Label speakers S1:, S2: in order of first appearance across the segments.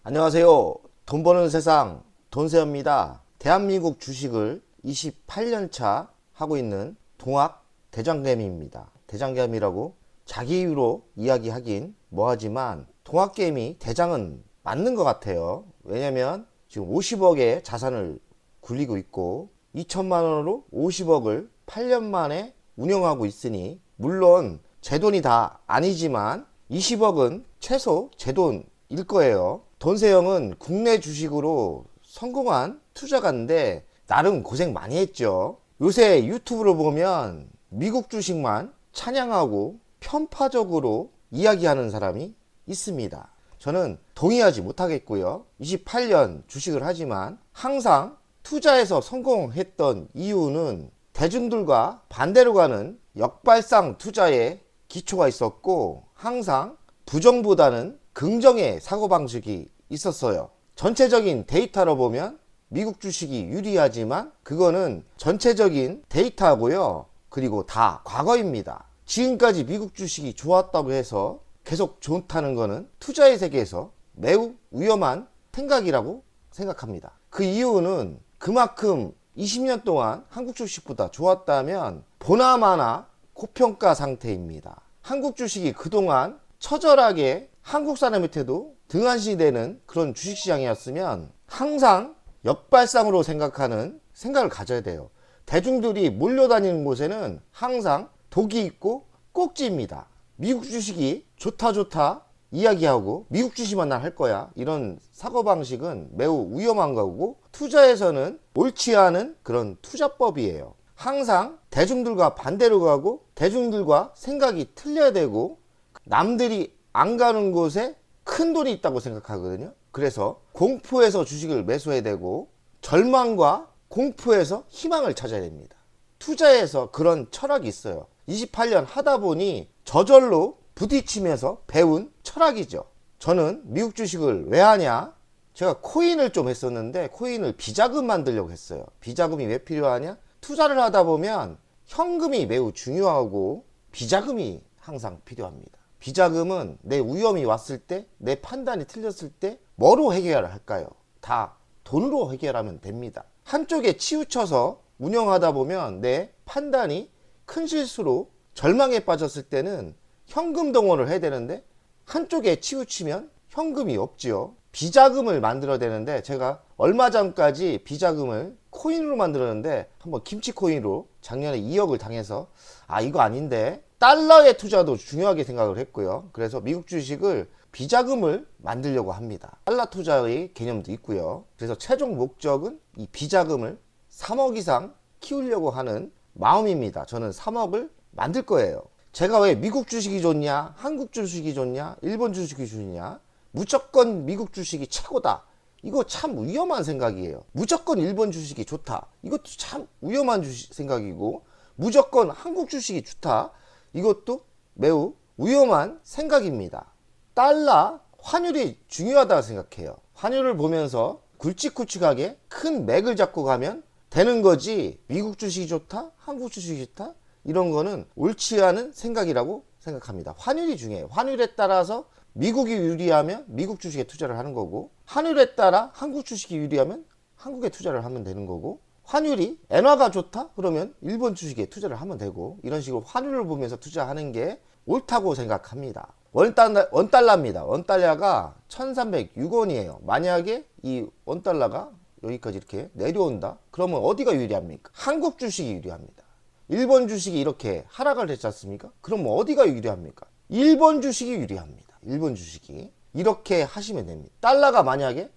S1: 안녕하세요. 돈 버는 세상 돈세어입니다. 대한민국 주식을 28년차 하고 있는 동학 대장개미입니다. 대장개미라고 자기 이유로 이야기하긴 뭐하지만 동학개미 대장은 맞는 것 같아요. 왜냐면 지금 50억의 자산을 굴리고 있고 2천만 원으로 50억을 8년 만에 운영하고 있으니 물론 제 돈이 다 아니지만 20억은 최소 제 돈일 거예요. 돈세형은 국내 주식으로 성공한 투자가인데 나름 고생 많이 했죠. 요새 유튜브를 보면 미국 주식만 찬양하고 편파적으로 이야기하는 사람이 있습니다. 저는 동의하지 못하겠고요. 28년 주식을 하지만 항상 투자에서 성공했던 이유는 대중들과 반대로 가는 역발상 투자에 기초가 있었고 항상 부정보다는 긍정의 사고방식이 있었어요. 전체적인 데이터로 보면 미국 주식이 유리하지만 그거는 전체적인 데이터고요. 그리고 다 과거입니다. 지금까지 미국 주식이 좋았다고 해서 계속 좋다는 거는 투자의 세계에서 매우 위험한 생각이라고 생각합니다. 그 이유는 그만큼 20년 동안 한국 주식보다 좋았다면 보나마나 고평가 상태입니다. 한국 주식이 그동안 처절하게 한국 사람한테도 등한시되는 그런 주식시장이었으면 항상 역발상으로 생각하는 생각을 가져야 돼요. 대중들이 몰려다니는 곳에는 항상 독이 있고 꼭지입니다. 미국 주식이 좋다 이야기하고 미국 주식만 난 할 거야 이런 사고방식은 매우 위험한 거고 투자에서는 옳지 않은 그런 투자법이에요. 항상 대중들과 반대로 가고 대중들과 생각이 틀려야 되고 남들이 안 가는 곳에 큰 돈이 있다고 생각하거든요. 그래서 공포에서 주식을 매수해야 되고 절망과 공포에서 희망을 찾아야 됩니다. 투자에서 그런 철학이 있어요. 28년 하다 보니 저절로 부딪히면서 배운 철학이죠. 저는 미국 주식을 왜 하냐? 제가 코인을 좀 했었는데 코인을 비자금 만들려고 했어요. 비자금이 왜 필요하냐? 투자를 하다 보면 현금이 매우 중요하고 비자금이 항상 필요합니다. 비자금은 내 위험이 왔을 때, 내 판단이 틀렸을 때 뭐로 해결을 할까요? 다 돈으로 해결하면 됩니다. 한쪽에 치우쳐서 운영하다 보면 내 판단이 큰 실수로 절망에 빠졌을 때는 현금 동원을 해야 되는데 한쪽에 치우치면 현금이 없지요. 비자금을 만들어야 되는데 제가 얼마 전까지 비자금을 코인으로 만들었는데 한번 김치코인으로 작년에 2억을 당해서 이거 아닌데 달러의 투자도 중요하게 생각을 했고요. 그래서 미국 주식을 비자금을 만들려고 합니다. 달러 투자의 개념도 있고요. 그래서 최종 목적은 이 비자금을 3억 이상 키우려고 하는 마음입니다. 저는 3억을 만들 거예요. 제가 왜 미국 주식이 좋냐, 한국 주식이 좋냐, 일본 주식이 좋냐, 무조건 미국 주식이 최고다. 이거 참 위험한 생각이에요. 무조건 일본 주식이 좋다. 이것도 참 위험한 생각이고 무조건 한국 주식이 좋다. 이것도 매우 위험한 생각입니다. 달러 환율이 중요하다고 생각해요. 환율을 보면서 굵직굵직하게 큰 맥을 잡고 가면 되는 거지 미국 주식이 좋다? 한국 주식이 좋다? 이런 거는 옳지 않은 생각이라고 생각합니다. 환율이 중요해요. 환율에 따라서 미국이 유리하면 미국 주식에 투자를 하는 거고 환율에 따라 한국 주식이 유리하면 한국에 투자를 하면 되는 거고 환율이 엔화가 좋다? 그러면 일본 주식에 투자를 하면 되고 이런 식으로 환율을 보면서 투자하는 게 옳다고 생각합니다. 원달러입니다. 원달러가 1306원이에요. 만약에 이 원달러가 여기까지 이렇게 내려온다? 그러면 어디가 유리합니까? 한국 주식이 유리합니다. 일본 주식이 이렇게 하락을 했지 않습니까? 그럼 어디가 유리합니까? 일본 주식이 유리합니다. 일본 주식이 이렇게 하시면 됩니다. 달러가 만약에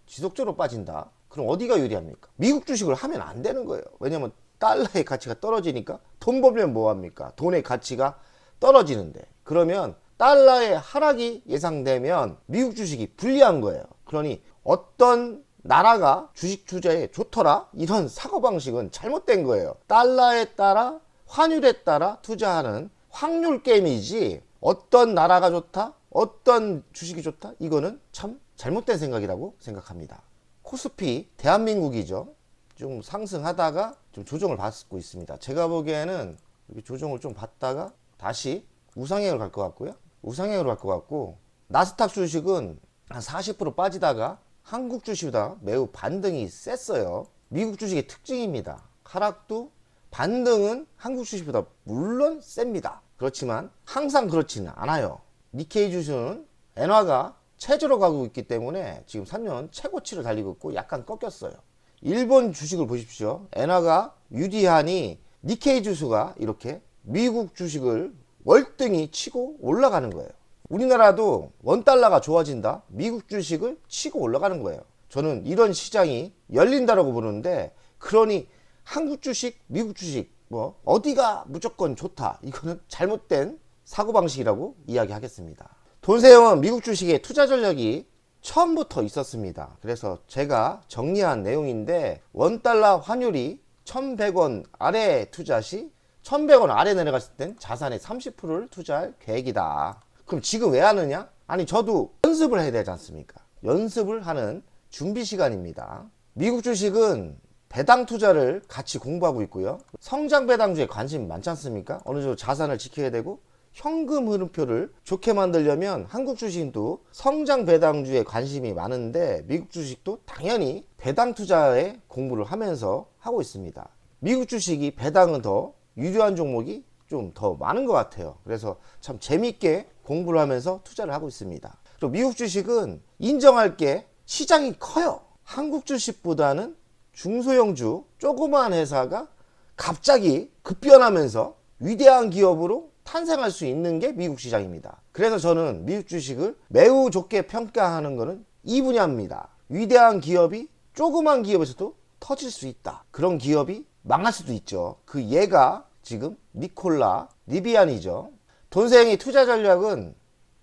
S1: 지속적으로 빠진다. 그럼 어디가 유리합니까? 미국 주식을 하면 안 되는 거예요. 왜냐면 달러의 가치가 떨어지니까 돈 벌면 뭐합니까? 돈의 가치가 떨어지는데 그러면 달러의 하락이 예상되면 미국 주식이 불리한 거예요. 그러니 어떤 나라가 주식 투자에 좋더라? 이런 사고방식은 잘못된 거예요. 달러에 따라 환율에 따라 투자하는 확률 게임이지 어떤 나라가 좋다? 어떤 주식이 좋다? 이거는 참 잘못된 생각이라고 생각합니다. 코스피 대한민국이죠. 좀 상승하다가 좀 조정을 받고 있습니다. 제가 보기에는 이렇게 조정을 좀 받다가 다시 우상향으로 갈 것 같고요. 우상향으로 갈 것 같고 나스닥 주식은 한 40% 빠지다가 한국 주식보다 매우 반등이 셌어요. 미국 주식의 특징입니다. 하락도 반등은 한국 주식보다 물론 셉니다. 그렇지만 항상 그렇지는 않아요. 니케이 지수는 엔화가 최저로 가고 있기 때문에 지금 3년 최고치를 달리고 있고 약간 꺾였어요. 일본 주식을 보십시오. 엔화가 유리하니 니케이 지수가 이렇게 미국 주식을 월등히 치고 올라가는 거예요. 우리나라도 원달러가 좋아진다, 미국 주식을 치고 올라가는 거예요. 저는 이런 시장이 열린다라고 보는데, 그러니 한국 주식, 미국 주식 뭐 어디가 무조건 좋다, 이거는 잘못된 사고방식이라고 이야기하겠습니다. 돈세형은 미국 주식의 투자 전략이 처음부터 있었습니다. 그래서 제가 정리한 내용인데, 원달러 환율이 1100원 아래 투자 시 1100원 아래 내려갔을 땐 자산의 30%를 투자할 계획이다. 그럼 지금 왜 하느냐? 아니, 저도 연습을 해야 되지 않습니까? 연습을 하는 준비 시간입니다. 미국 주식은 배당 투자를 같이 공부하고 있고요. 성장 배당주에 관심이 많지 않습니까? 어느 정도 자산을 지켜야 되고, 현금 흐름표를 좋게 만들려면 한국 주식도 성장 배당주에 관심이 많은데, 미국 주식도 당연히 배당 투자에 공부를 하면서 하고 있습니다. 미국 주식이 배당은 더 유리한 종목이 좀 더 많은 것 같아요. 그래서 참 재밌게 공부를 하면서 투자를 하고 있습니다. 그리고 미국 주식은 인정할 게 시장이 커요. 한국 주식보다는 중소형주 조그마한 회사가 갑자기 급변하면서 위대한 기업으로 탄생할 수 있는 게 미국 시장입니다. 그래서 저는 미국 주식을 매우 좋게 평가하는 것은 이 분야입니다. 위대한 기업이 조그만 기업에서도 터질 수 있다. 그런 기업이 망할 수도 있죠. 그 예가 지금 니콜라 리비안이죠. 돈세형의 투자 전략은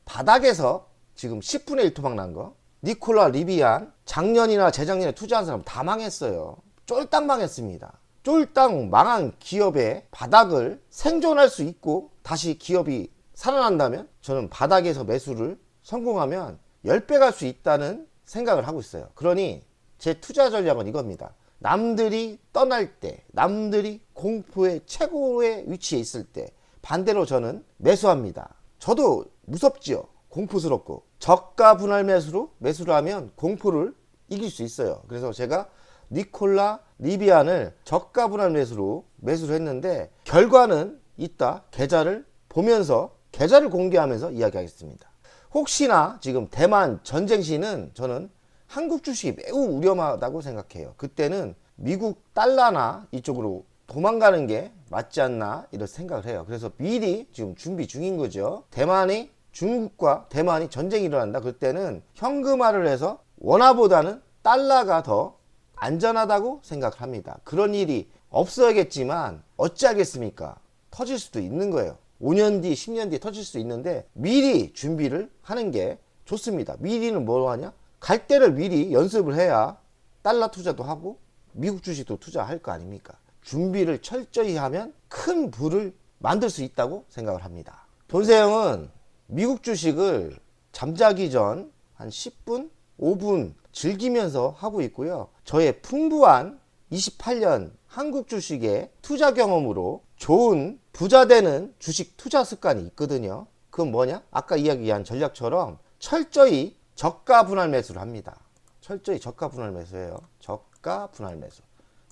S1: 바닥에서 지금 10분의 1 토막 난 거. 니콜라 리비안 작년이나 재작년에 투자한 사람 다 망했어요. 쫄딱 망했습니다. 쫄딱 망한 기업의 바닥을 생존할 수 있고 다시 기업이 살아난다면, 저는 바닥에서 매수를 성공하면 10배 갈 수 있다는 생각을 하고 있어요. 그러니 제 투자 전략은 이겁니다. 남들이 떠날 때, 남들이 공포의 최고의 위치에 있을 때 반대로 저는 매수합니다. 저도 무섭지요. 공포스럽고. 저가 분할 매수로 매수를 하면 공포를 이길 수 있어요. 그래서 제가 니콜라 리비안을 저가 분할 매수로 매수를 했는데, 결과는 이따 계좌를 보면서, 계좌를 공개하면서 이야기하겠습니다. 혹시나 지금 대만 전쟁 시는 저는 한국 주식이 매우 위험하다고 생각해요. 그때는 미국 달러나 이쪽으로 도망가는 게 맞지 않나, 이런 생각을 해요. 그래서 미리 지금 준비 중인 거죠. 대만이, 중국과 대만이 전쟁이 일어난다. 그때는 현금화를 해서 원화보다는 달러가 더 안전하다고 생각을 합니다. 그런 일이 없어야겠지만 어찌하겠습니까? 터질 수도 있는 거예요. 5년 뒤, 10년 뒤에 터질 수 있는데 미리 준비를 하는 게 좋습니다. 미리는 뭐 하냐? 갈 때를 미리 연습을 해야 달러 투자도 하고 미국 주식도 투자할 거 아닙니까? 준비를 철저히 하면 큰 부를 만들 수 있다고 생각을 합니다. 돈세형은 미국 주식을 잠자기 전 한 10분, 5분 즐기면서 하고 있고요. 저의 풍부한 28년 한국 주식의 투자 경험으로 좋은 부자 되는 주식 투자 습관이 있거든요. 그건 뭐냐? 아까 이야기한 전략처럼 철저히 저가 분할 매수를 합니다. 철저히 저가 분할 매수예요. 저가 분할 매수.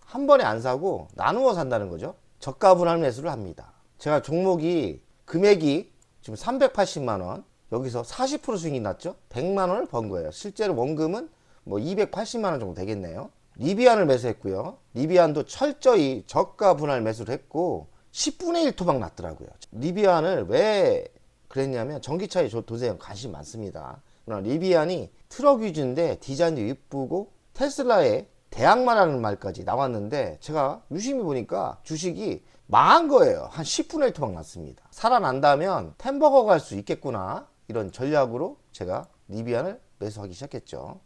S1: 한 번에 안 사고 나누어 산다는 거죠. 저가 분할 매수를 합니다. 제가 종목이 금액이 지금 380만 원, 여기서 40% 수익이 났죠. 100만 원을 번 거예요. 실제로 원금은 뭐 280만 원 정도 되겠네요. 리비안을 매수했고요. 리비안도 철저히 저가 분할 매수를 했고 10분의 1 토막 났더라고요. 리비안을 왜 그랬냐면, 전기차에 돈세형 관심 많습니다. 리비안이 트럭 위주인데 디자인도 이쁘고 테슬라의 대항마라는 말까지 나왔는데, 제가 유심히 보니까 주식이 망한 거예요. 한 10분의 1 토막 났습니다. 살아난다면 햄버거 갈 수 있겠구나, 이런 전략으로 제가 리비안을 매수하기 시작했죠.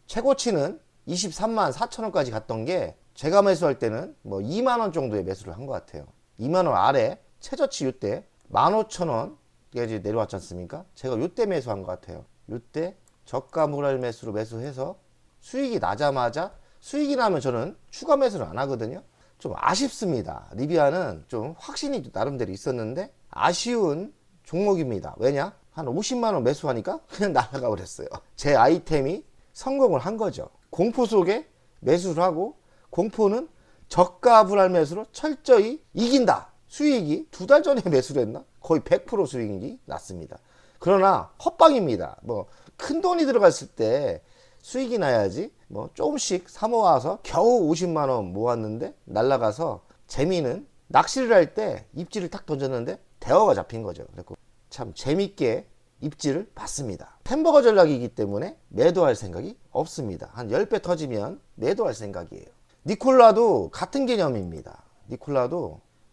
S1: 최고치는 23만 4천 원까지 갔던 게, 제가 매수할 때는 뭐 2만 원 정도의 매수를 한 것 같아요. 2만 원 아래 최저치 이때 15,000원까지 내려왔지 않습니까? 제가 이때 매수한 것 같아요. 이때 저가 분할 매수로 매수해서 수익이 나자마자, 수익이 나면 저는 추가 매수를 안 하거든요. 좀 아쉽습니다. 리비안은 좀 확신이 나름대로 있었는데 아쉬운 종목입니다. 왜냐? 한 50만 원 매수하니까 그냥 날아가 버렸어요. 제 아이템이 성공을 한 거죠. 공포 속에 매수를 하고, 공포는 저가 분할 매수로 철저히 이긴다. 수익이 2달 전에 매수를 했나? 거의 100% 수익이 났습니다. 그러나 헛방입니다. 뭐 큰 돈이 들어갔을 때 수익이 나야지, 뭐 조금씩 사모아서 겨우 50만 원 모았는데 날라가서, 재미는 낚시를 할 때 입질을 탁 던졌는데 대어가 잡힌 거죠. 그래서 참 재밌게 입질을 받습니다. 햄버거 전략이기 때문에 매도할 생각이 없습니다. 한 10배 터지면 매도할 생각이에요. 니콜라도 같은 개념입니다.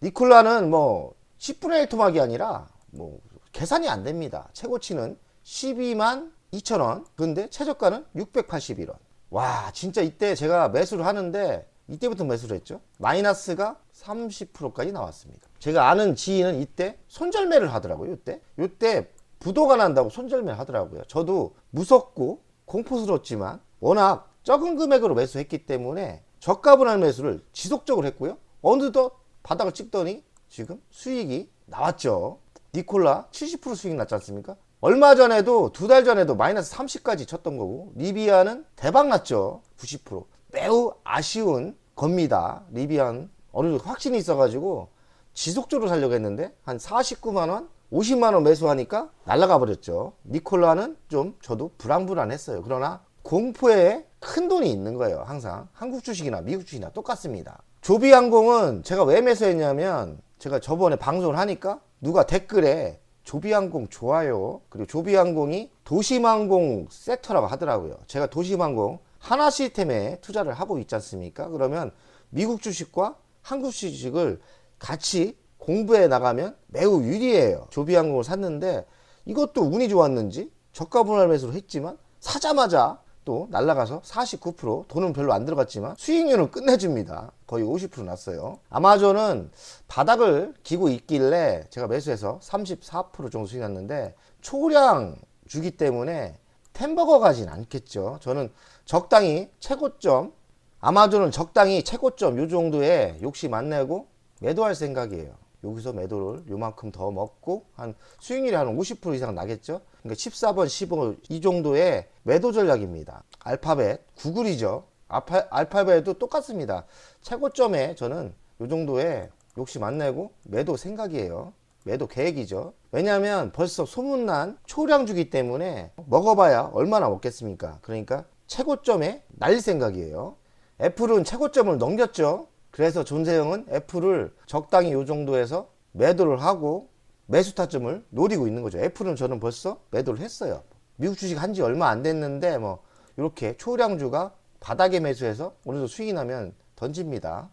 S1: 니콜라는 뭐 10분의 1 토막이 아니라 뭐 계산이 안 됩니다. 최고치는 12만 2천 원. 근데 최저가는 681원. 와, 진짜 이때 제가 매수를 하는데, 이때부터 매수를 했죠. 마이너스가 30%까지 나왔습니다. 제가 아는 지인은 이때 손절매를 하더라고요. 이때 부도가 난다고 손절매를 하더라고요. 저도 무섭고 공포스럽지만 워낙 적은 금액으로 매수했기 때문에 저가 분할 매수를 지속적으로 했고요. 어느덧 바닥을 찍더니 지금 수익이 나왔죠. 니콜라 70% 수익 났지 않습니까? 얼마 전에도, 2달 전에도 마이너스 30까지 쳤던 거고, 리비아는 대박 났죠. 90%. 매우 아쉬운 겁니다. 리비아는 어느 정도 확신이 있어가지고 지속적으로 살려고 했는데 한 49만원, 50만원 매수하니까 날아가 버렸죠. 니콜라는 좀 저도 불안불안했어요. 그러나 공포에 큰 돈이 있는 거예요. 항상 한국 주식이나 미국 주식이나 똑같습니다. 조비항공은 제가 왜 매수했냐면, 제가 저번에 방송을 하니까 누가 댓글에 조비항공 좋아요, 그리고 조비항공이 도심항공 섹터라고 하더라고요. 제가 도심항공 하나시스템에 투자를 하고 있지 않습니까? 그러면 미국 주식과 한국 주식을 같이 공부해 나가면 매우 유리해요. 조비항공을 샀는데 이것도 운이 좋았는지 저가 분할 매수를 했지만 사자마자 또 날라가서 49%, 돈은 별로 안 들어갔지만 수익률은 끝내줍니다. 거의 50% 났어요. 아마존은 바닥을 기고 있길래 제가 매수해서 34% 정도 수익 났는데, 초량 주기 때문에 햄버거 가진 않겠죠. 저는 적당히 최고점, 아마존은 적당히 최고점 요 정도에 욕심 안 내고 매도할 생각이에요. 여기서 매도를 요만큼 더 먹고 한 수익률이 한 50% 이상 나겠죠. 그러니까 14번 15 이 정도의 매도 전략입니다. 알파벳 구글이죠. 알파벳도 똑같습니다. 최고점에 저는 요 정도의 욕심 안 내고 매도 생각이에요. 매도 계획이죠. 왜냐하면 벌써 소문난 초량주기 때문에 먹어봐야 얼마나 먹겠습니까? 그러니까 최고점에 날릴 생각이에요. 애플은 최고점을 넘겼죠. 그래서 존재형은 애플을 적당히 요 정도에서 매도를 하고 매수 타점을 노리고 있는 거죠. 애플은 저는 벌써 매도를 했어요. 미국 주식 한지 얼마 안 됐는데 뭐 이렇게 초량주가 바닥에 매수해서 어느 정도 수익이 나면 던집니다.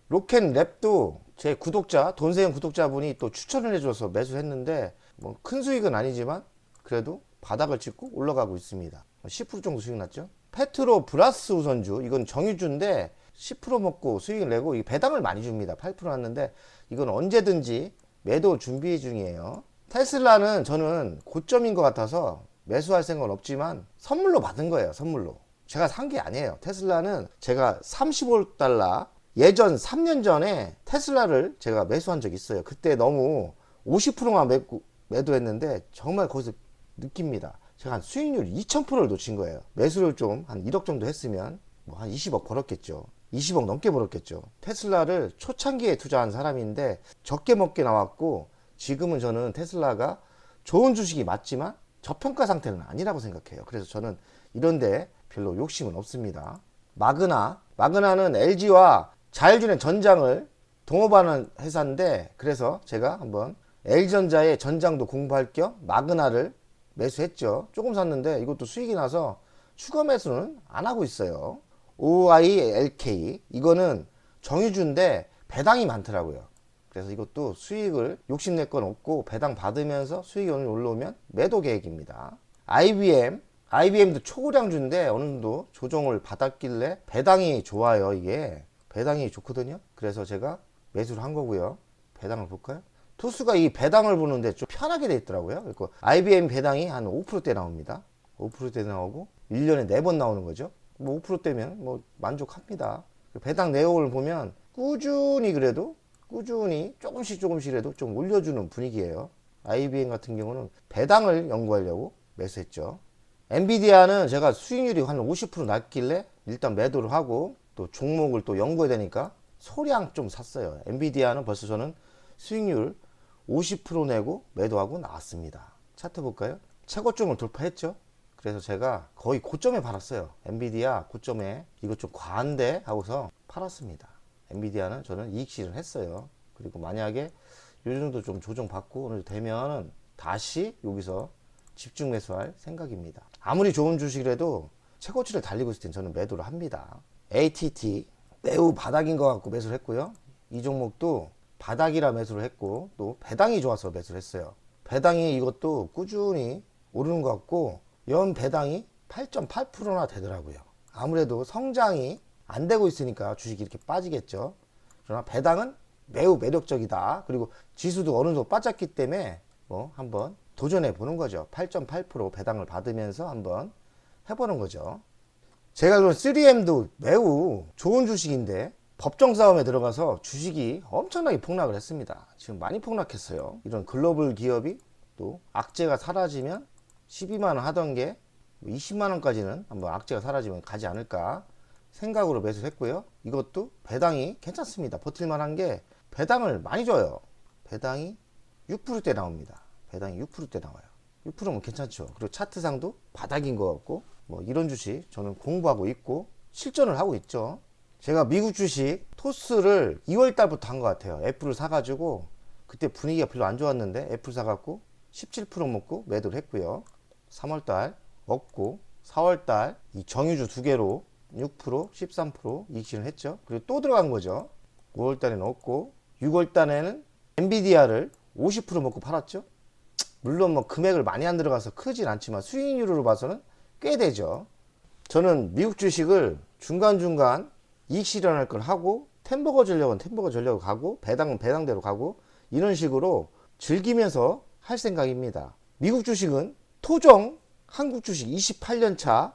S1: 로켓랩도 제 구독자, 돈세형 구독자분이 또 추천을 해줘서 매수했는데 뭐 큰 수익은 아니지만 그래도 바닥을 찍고 올라가고 있습니다. 10% 정도 수익 났죠. 페트로 플러스 우선주, 이건 정유주인데 10% 먹고 수익을 내고 이 배당을 많이 줍니다. 8% 났는데 이건 언제든지 매도 준비 중이에요. 테슬라는 저는 고점인 것 같아서 매수할 생각은 없지만 선물로 받은 거예요. 선물로. 제가 산 게 아니에요. 테슬라는 제가 35달러, 예전 3년 전에 테슬라를 제가 매수한 적이 있어요. 그때 너무 50%만 매도했는데 정말 거기서 느낍니다. 제가 한 수익률 2000%를 놓친 거예요. 매수를 좀 한 1억 정도 했으면 뭐 한 20억 벌었겠죠. 20억 넘게 벌었겠죠. 테슬라를 초창기에 투자한 사람인데 적게 먹게 나왔고, 지금은 저는 테슬라가 좋은 주식이 맞지만 저평가 상태는 아니라고 생각해요. 그래서 저는 이런데 별로 욕심은 없습니다. 마그나는 LG와 자율주행 전장을 동업하는 회사인데, 그래서 제가 한번 LG전자의 전장도 공부할 겸 마그나를 매수했죠. 조금 샀는데 이것도 수익이 나서 추가 매수는 안 하고 있어요. OILK, 이거는 정유주인데 배당이 많더라고요. 그래서 이것도 수익을 욕심낼 건 없고 배당 받으면서 수익이 오늘 올라오면 매도 계획입니다. IBM도 초고량주인데 어느 정도 조정을 받았길래 배당이 좋아요. 이게 배당이 좋거든요. 그래서 제가 매수를 한 거고요. 배당을 볼까요? 투수가 이 배당을 보는데 좀 편하게 돼 있더라고요. 그리고 IBM 배당이 한 5%대 나옵니다. 5%대 나오고 1년에 4번 나오는 거죠. 뭐 5%대면 뭐 만족합니다. 배당 내역을 보면 꾸준히 조금씩이라도 좀 올려주는 분위기예요. IBM 같은 경우는 배당을 연구하려고 매수했죠. 엔비디아는 제가 수익률이 한 50% 낮길래 일단 매도를 하고 또 종목을 또 연구해야 되니까 소량 좀 샀어요. 엔비디아는 벌써 저는 수익률 50% 내고 매도하고 나왔습니다. 차트 볼까요? 최고점을 돌파했죠. 그래서 제가 거의 고점에 팔았어요. 엔비디아 고점에 이거 좀 과한데 하고서 팔았습니다. 엔비디아는 저는 이익 실현했어요. 그리고 만약에 요 정도 좀 조정받고 오늘 되면은 다시 여기서 집중 매수할 생각입니다. 아무리 좋은 주식이라도 최고치를 달리고 있을 땐 저는 매도를 합니다. ATT 매우 바닥인 것 같고 매수를 했고요. 이 종목도 바닥이라 매수를 했고 또 배당이 좋아서 매수를 했어요. 배당이 이것도 꾸준히 오르는 것 같고 연 배당이 8.8%나 되더라고요. 아무래도 성장이 안 되고 있으니까 주식이 이렇게 빠지겠죠. 그러나 배당은 매우 매력적이다. 그리고 지수도 어느 정도 빠졌기 때문에 뭐 한번 도전해 보는 거죠. 8.8% 배당을 받으면서 한번 해보는 거죠. 제가 그런 3M도 매우 좋은 주식인데 법정 싸움에 들어가서 주식이 엄청나게 폭락을 했습니다. 지금 많이 폭락했어요. 이런 글로벌 기업이 또 악재가 사라지면 12만원 하던 게 20만원까지는 한번 악재가 사라지면 가지 않을까 생각으로 매수했고요. 이것도 배당이 괜찮습니다. 버틸만한 게 배당을 많이 줘요. 배당이 6%대 나옵니다. 배당이 6%대 나와요. 6%면 괜찮죠. 그리고 차트상도 바닥인 것 같고 뭐 이런 주식 저는 공부하고 있고 실전을 하고 있죠. 제가 미국 주식 토스를 2월 달부터 한 것 같아요. 애플을 사가지고 그때 분위기가 별로 안 좋았는데 애플 사갖고 17% 먹고 매도를 했고요. 3월 달 없고 4월 달 이 정유주 두 개로 6% 13% 이익 실현했죠. 그리고 또 들어간 거죠. 5월 달에는 없고 6월 달에는 엔비디아를 50% 먹고 팔았죠. 물론 뭐 금액을 많이 안 들어가서 크진 않지만 수익률로 봐서는 꽤 되죠. 저는 미국 주식을 중간중간 이익 실현할 걸 하고 템버거 전략은 템버거 전략으로 가고 배당은 배당대로 가고 이런 식으로 즐기면서 할 생각입니다. 미국 주식은 토종 한국 주식 28년 차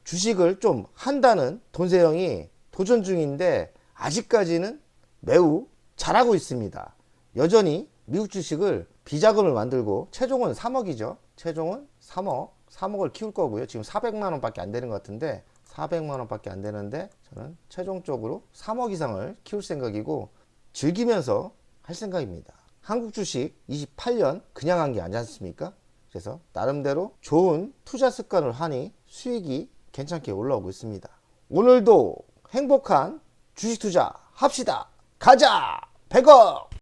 S1: 주식을 좀 한다는 돈세형이 도전 중인데 아직까지는 매우 잘하고 있습니다. 여전히 미국 주식을 비자금을 만들고 최종은 3억이죠. 최종은 3억을 키울 거고요. 지금 400만 원밖에 안 되는 것 같은데 400만 원밖에 안 되는데 저는 최종적으로 3억 이상을 키울 생각이고 즐기면서 할 생각입니다. 한국 주식 28년 그냥 한 게 아니지 않습니까? 그래서 나름대로 좋은 투자 습관을 하니 수익이 괜찮게 올라오고 있습니다. 오늘도 행복한 주식 투자 합시다. 가자! 100억!